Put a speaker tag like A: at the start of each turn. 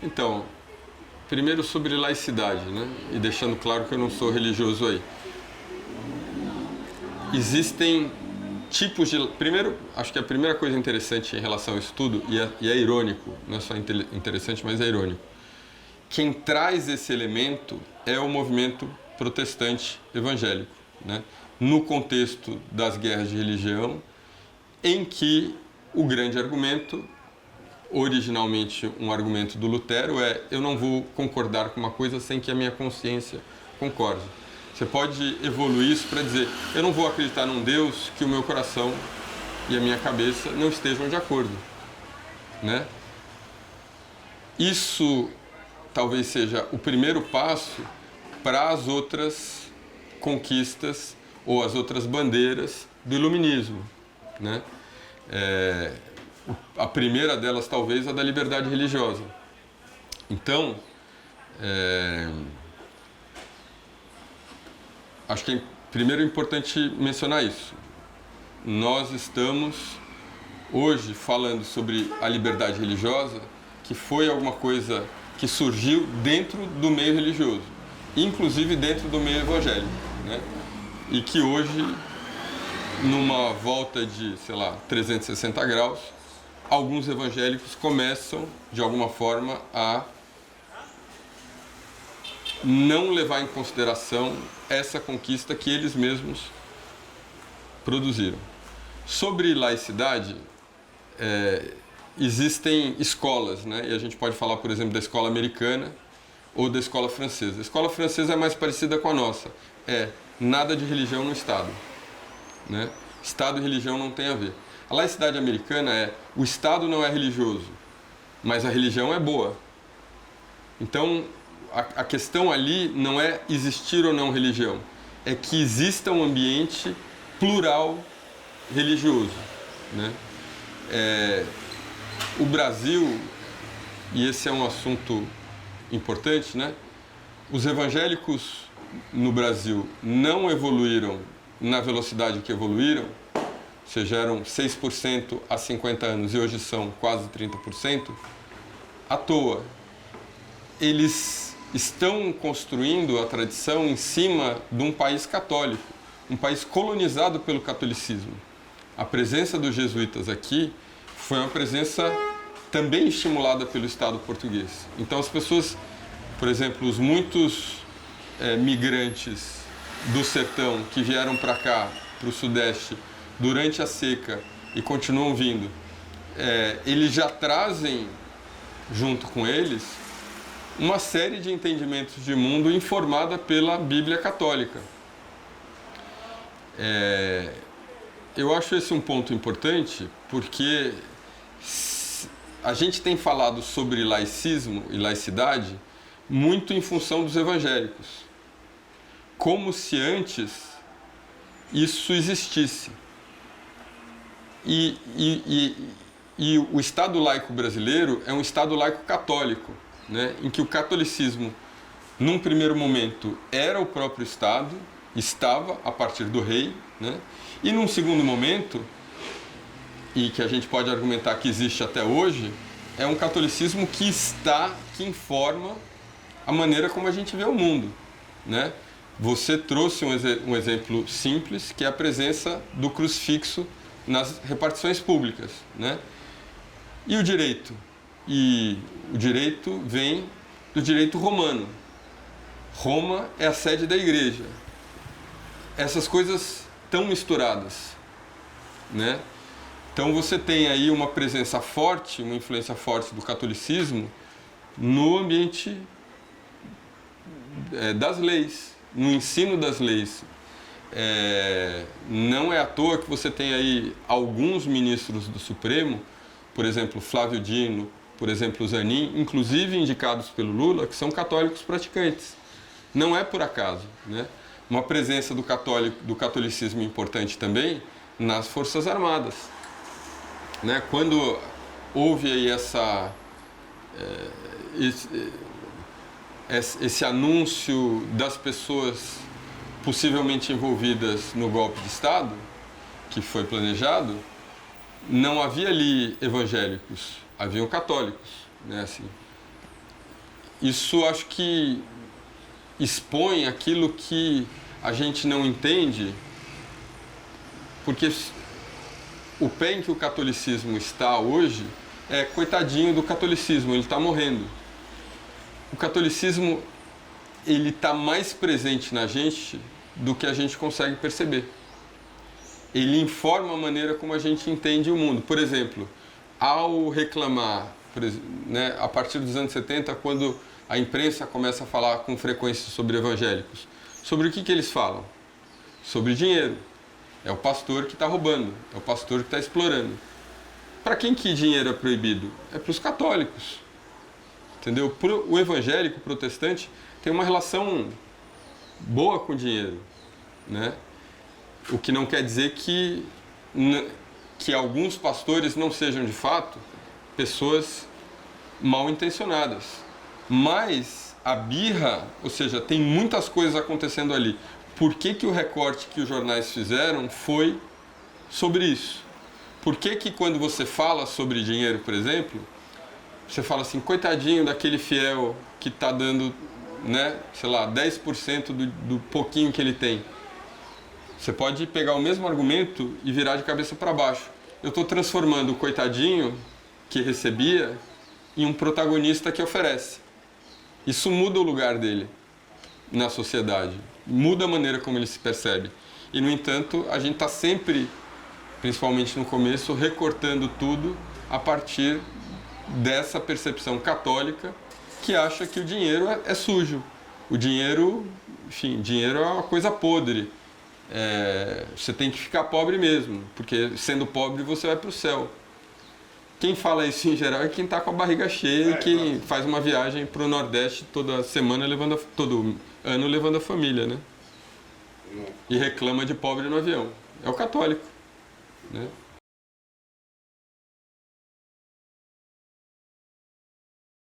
A: Então, primeiro sobre laicidade, né? E deixando claro que eu não sou religioso aí. Existem tipos de... Primeiro, acho que a primeira coisa interessante em relação ao estudo, e é irônico, não é só interessante, mas é irônico. Quem traz esse elemento é o movimento protestante evangélico, né? No contexto das guerras de religião, em que o grande argumento, originalmente um argumento do Lutero, é: eu não vou concordar com uma coisa sem que a minha consciência concorde. Você pode evoluir isso para dizer: eu não vou acreditar num Deus que o meu coração e a minha cabeça não estejam de acordo, né? Isso talvez seja o primeiro passo para as outras conquistas ou as outras bandeiras do iluminismo, né? A primeira delas talvez a da liberdade religiosa. Então, acho que primeiro é importante mencionar isso. Nós estamos hoje falando sobre a liberdade religiosa, que foi alguma coisa que surgiu dentro do meio religioso, inclusive dentro do meio evangélico, né? E que hoje, numa volta de, 360 graus, alguns evangélicos começam, de alguma forma, a não levar em consideração essa conquista que eles mesmos produziram. Sobre laicidade, existem escolas, né? E a gente pode falar, por exemplo, da escola americana ou da escola francesa. A escola francesa é mais parecida com a nossa. Nada de religião no Estado, né? Estado e religião não tem a ver. A laicidade americana o Estado não é religioso, mas a religião é boa. Então, a questão ali não é existir ou não religião, é que exista um ambiente plural religioso, né? O Brasil, e esse é um assunto importante, né? Os evangélicos no Brasil não evoluíram na velocidade que evoluíram, ou seja, eram 6% há 50 anos e hoje são quase 30%, à toa. Eles estão construindo a tradição em cima de um país católico, um país colonizado pelo catolicismo. A presença dos jesuítas aqui foi uma presença também estimulada pelo Estado português. Então as pessoas, por exemplo, os muitos migrantes do sertão que vieram para cá, para o Sudeste, durante a seca e continuam vindo, eles já trazem junto com eles uma série de entendimentos de mundo informada pela Bíblia Católica. Eu acho esse um ponto importante porque a gente tem falado sobre laicismo e laicidade muito em função dos evangélicos, como se antes isso existisse. E o Estado laico brasileiro é um Estado laico católico, né, em que o catolicismo, num primeiro momento, era o próprio Estado, estava a partir do rei, né, e num segundo momento, e que a gente pode argumentar que existe até hoje, é um catolicismo que informa a maneira como a gente vê o mundo, né? Você trouxe um exemplo simples, que é a presença do crucifixo nas repartições públicas, né? E o direito? E o direito vem do direito romano. Roma é a sede da igreja. Essas coisas estão misturadas, né? Então você tem aí uma presença forte, uma influência forte do catolicismo no ambiente das leis, no ensino das leis. Não é à toa que você tem aí alguns ministros do Supremo, por exemplo, Flávio Dino, por exemplo, Zanin, inclusive indicados pelo Lula, que são católicos praticantes. Não é por acaso, né? Uma presença do catolicismo importante também nas Forças Armadas, né? Quando houve aí esse anúncio das pessoas possivelmente envolvidas no golpe de Estado, que foi planejado, não havia ali evangélicos, haviam católicos, né, assim. isso acho que expõe aquilo que a gente não entende, porque o pé em que o catolicismo está hoje é coitadinho do catolicismo, ele está morrendo. O catolicismo, ele está mais presente na gente do que a gente consegue perceber. Ele informa a maneira como a gente entende o mundo. Por exemplo, ao reclamar, né, a partir dos anos 70, quando a imprensa começa a falar com frequência sobre evangélicos, sobre o que eles falam? Sobre dinheiro. É o pastor que está roubando, é o pastor que está explorando. Para quem que dinheiro é proibido? É para os católicos. Entendeu? O evangélico protestante tem uma relação boa com o dinheiro, né? O que não quer dizer que alguns pastores não sejam de fato pessoas mal intencionadas. Mas a birra, ou seja, tem muitas coisas acontecendo ali. Por que o recorte que os jornais fizeram foi sobre isso? Por que quando você fala sobre dinheiro, por exemplo, você fala assim, coitadinho daquele fiel que está dando, né, sei lá, 10% do pouquinho que ele tem. Você pode pegar o mesmo argumento e virar de cabeça para baixo. Eu estou transformando o coitadinho que recebia em um protagonista que oferece. Isso muda o lugar dele na sociedade, muda a maneira como ele se percebe. E, no entanto, a gente está sempre, principalmente no começo, recortando tudo a partir dessa percepção católica que acha que o dinheiro é sujo. O dinheiro, enfim, dinheiro é uma coisa podre. Você tem que ficar pobre mesmo, porque sendo pobre você vai para o céu. Quem fala isso em geral é quem está com a barriga cheia e que faz uma viagem para o Nordeste toda semana, todo ano levando a família, né? E reclama de pobre no avião. É o católico, né?